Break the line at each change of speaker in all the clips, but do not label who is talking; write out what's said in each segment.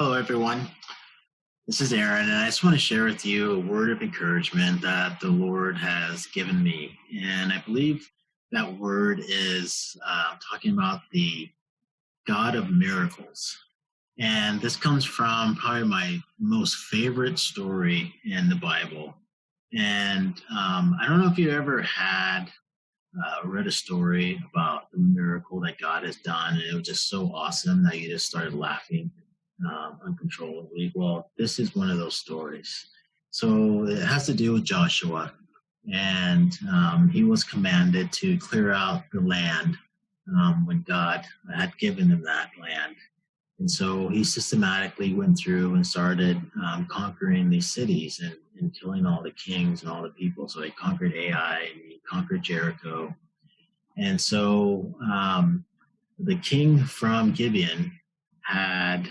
Hello, everyone. This is Aaron, and I just want to share with you a word of encouragement that the Lord has given me. And I believe that word is talking about the God of miracles. And this comes from probably my most favorite story in the Bible. And I don't know if you ever had read a story about the miracle that God has done, and it was just so awesome that you just started laughing uncontrollably. Well, this is one of those stories. So it has to do with Joshua, and he was commanded to clear out the land when God had given him that land. And so he systematically went through and started conquering these cities and killing all the kings and all the people. So he conquered Ai and he conquered Jericho. And so the king from Gibeon had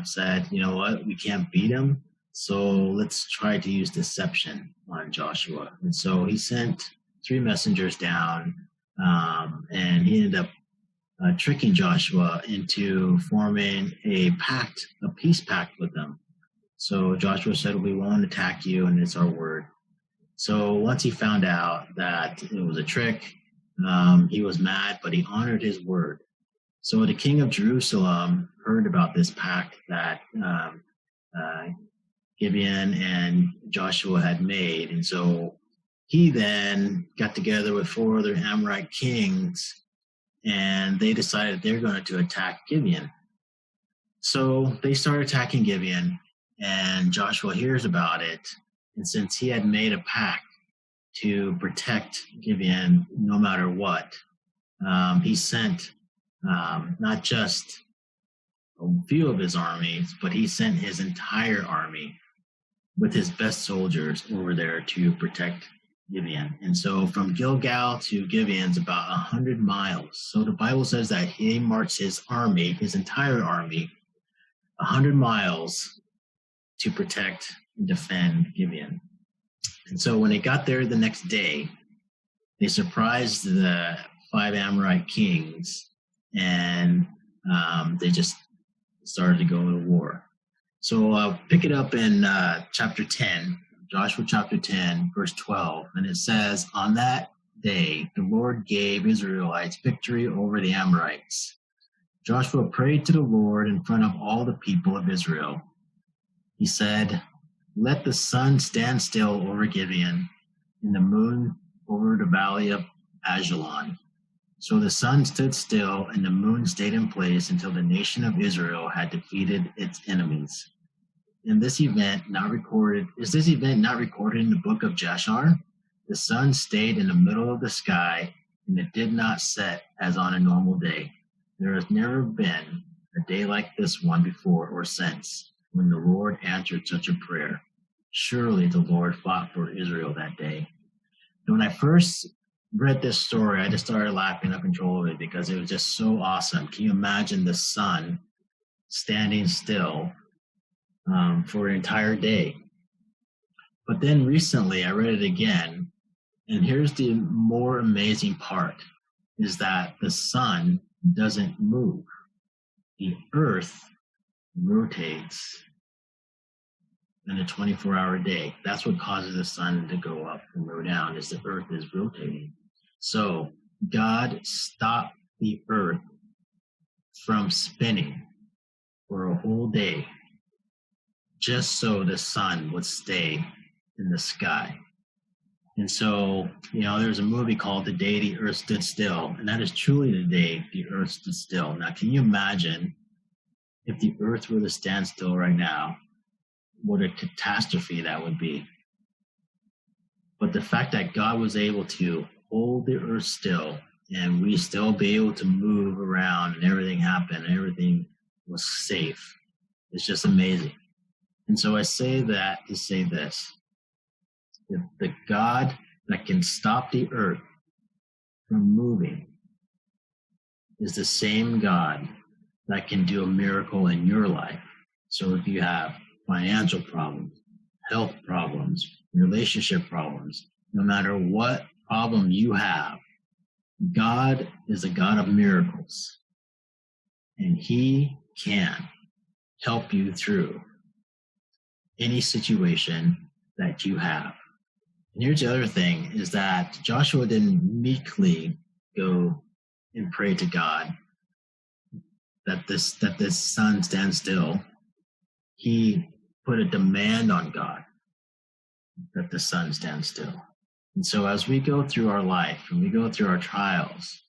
said, you know what, we can't beat him, so let's try to use deception on Joshua. And so he sent three messengers down, and he ended up tricking Joshua into forming a pact, a peace pact with them. So Joshua said, we won't attack you, and it's our word. So once he found out that it was a trick, he was mad, but he honored his word. So the king of Jerusalem heard about this pact that Gibeon and Joshua had made. And so he then got together with four other Amorite kings, and they decided they're going to attack Gibeon. So they started attacking Gibeon, and Joshua hears about it. And since he had made a pact to protect Gibeon no matter what, he sent not just a few of his armies, but he sent his entire army with his best soldiers over there to protect Gibeon. And so from Gilgal to Gibeon's about 100 miles. So the Bible says that he marched his army, his entire army, 100 miles to protect and defend Gibeon. And so when they got there the next day, they surprised the 5 Amorite kings, and they just started to go to war. So I'll pick it up in chapter 10, Joshua chapter 10, verse 12. And it says, on that day, the Lord gave Israelites victory over the Amorites. Joshua prayed to the Lord in front of all the people of Israel. He said, let the sun stand still over Gibeon, and the moon over the valley of Ajalon. So the sun stood still, and the moon stayed in place until the nation of Israel had defeated its enemies. Is this event not recorded in the book of Jashar? The sun stayed in the middle of the sky, and it did not set as on a normal day. There has never been a day like this one before or since, when the Lord answered such a prayer. Surely the Lord fought for Israel that day. And when I first read this story, I just started laughing uncontrollably because it was just so awesome. Can you imagine the sun standing still for an entire day? But then recently I read it again, and here's the more amazing part, is that the sun doesn't move. The earth rotates in a 24-hour day. That's what causes the sun to go up and go down, is the earth is rotating. So God stopped the earth from spinning for a whole day just so the sun would stay in the sky. And so, there's a movie called The Day the Earth Stood Still, and that is truly the day the earth stood still. Now, can you imagine if the earth were to stand still right now, what a catastrophe that would be. But the fact that God was able to hold the earth still and we still be able to move around and everything happened and everything was safe, it's just amazing. And so I say that to say this. If the God that can stop the earth from moving is the same God that can do a miracle in your life. So if you have financial problems, health problems, relationship problems, no matter what problem you have, God is a God of miracles. And he can help you through any situation that you have. And here's the other thing is that Joshua didn't meekly go and pray to God that this sun stand still. He put a demand on God that the sun stand still. And so as we go through our life and we go through our trials,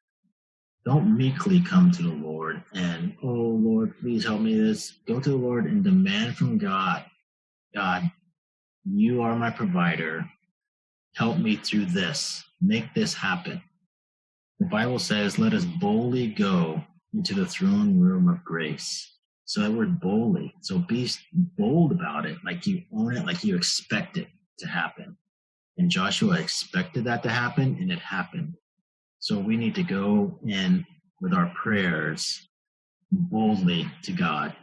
don't meekly come to the Lord and, oh Lord, please help me this. Go to the Lord and demand from God, God, you are my provider. Help me through this. Make this happen. The Bible says, let us boldly go into the throne room of grace. So that word boldly. So be bold about it, like you own it, like you expect it to happen. And Joshua expected that to happen, and it happened. So we need to go in with our prayers boldly to God.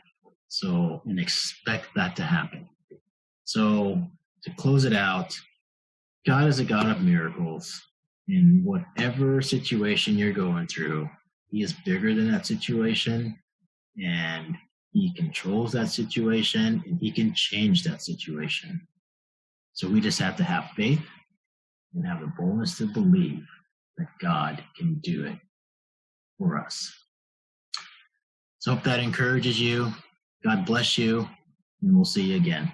So, and expect that to happen. So to close it out, God is a God of miracles. In whatever situation you're going through, He is bigger than that situation, and He controls that situation, and He can change that situation. So we just have to have faith and have the boldness to believe that God can do it for us. So hope that encourages you. God bless you, and we'll see you again.